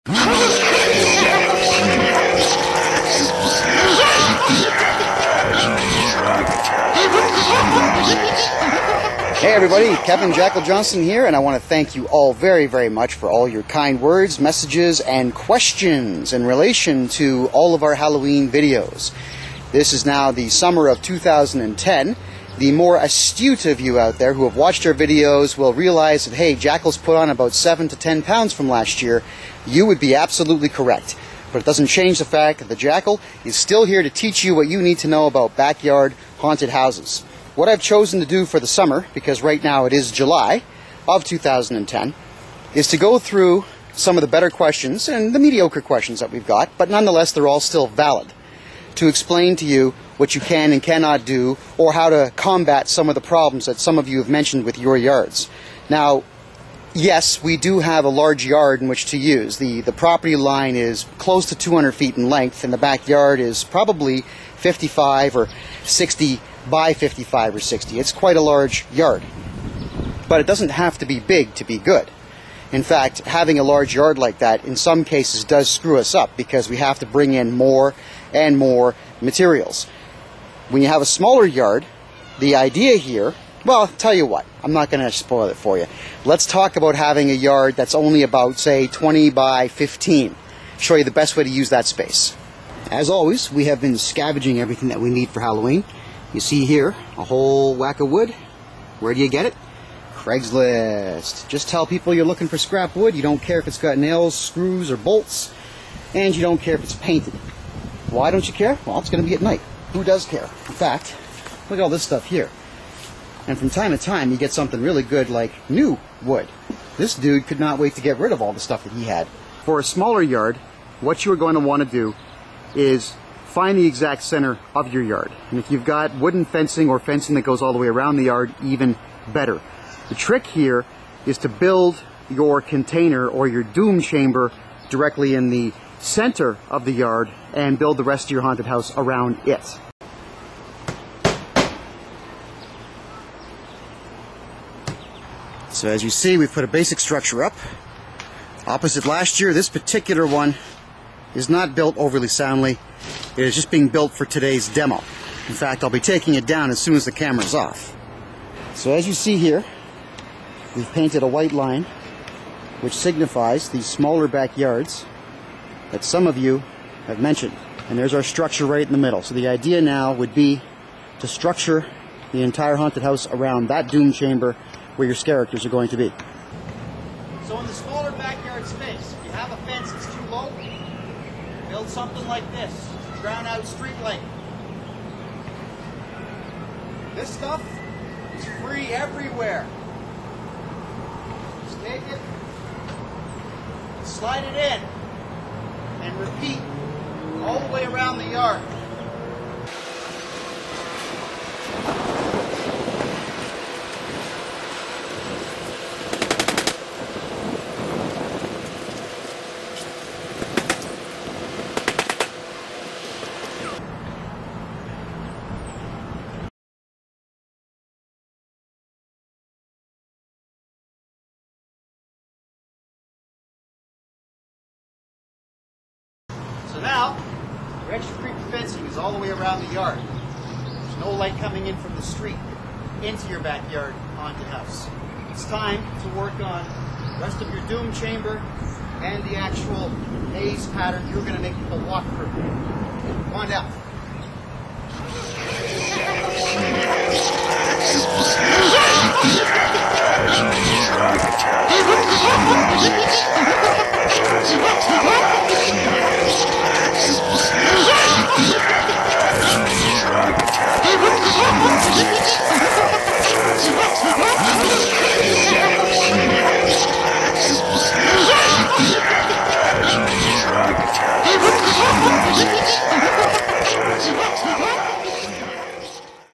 Hey everybody, Captain Jackal Johnston here, and I want to thank you all very, very much for all your kind words, messages, and questions in relation to all of our Halloween videos. This is now the summer of 2010. The more astute of you out there who have watched our videos will realize that, hey, Jackal's put on about 7 to 10 pounds from last year. You would be absolutely correct. But it doesn't change the fact that the Jackal is still here to teach you what you need to know about backyard haunted houses. What I've chosen to do for the summer, because right now it is July of 2010, is to go through some of the better questions and the mediocre questions that we've got, but nonetheless they're all still valid, to explain to you what you can and cannot do, or how to combat some of the problems that some of you have mentioned with your yards. Now, yes, we do have a large yard in which to use. The property line is close to 200 feet in length, and the backyard is probably 55 or 60 by 55 or 60. It's quite a large yard. But it doesn't have to be big to be good. In fact, having a large yard like that in some cases does screw us up because we have to bring in more and more materials. When you have a smaller yard, the idea here, well, I'll tell you what, I'm not going to spoil it for you. Let's talk about having a yard that's only about, say, 20 by 15. Show you the best way to use that space. As always, we have been scavenging everything that we need for Halloween. You see here, a whole whack of wood. Where do you get it? Craigslist. Just tell people you're looking for scrap wood. You don't care if it's got nails, screws, or bolts. And you don't care if it's painted. Why don't you care? Well, it's going to be at night. Who does care? In fact, look at all this stuff here. And from time to time, you get something really good like new wood. This dude could not wait to get rid of all the stuff that he had. For a smaller yard, what you are going to want to do is find the exact center of your yard. And if you've got wooden fencing or fencing that goes all the way around the yard, even better. The trick here is to build your container or your doom chamber directly in the center of the yard and build the rest of your haunted house around it. So as you see, we've put a basic structure up. Opposite last year, this particular one is not built overly soundly. It is just being built for today's demo. In fact, I'll be taking it down as soon as the camera's off. So as you see here, we've painted a white line which signifies these smaller backyards that some of you have mentioned. And there's our structure right in the middle. So the idea now would be to structure the entire haunted house around that doom chamber where your characters are going to be. So in the smaller backyard space, if you have a fence that's too low, build something like this to drown out street light. This stuff is free everywhere. Just take it, slide it in, and repeat all the way around the yard. So now, your extra creepy fencing is all the way around the yard. There's no light coming in from the street into your backyard haunted house. It's time to work on the rest of your doom chamber and the actual maze pattern you're going to make people walk through. Come on down.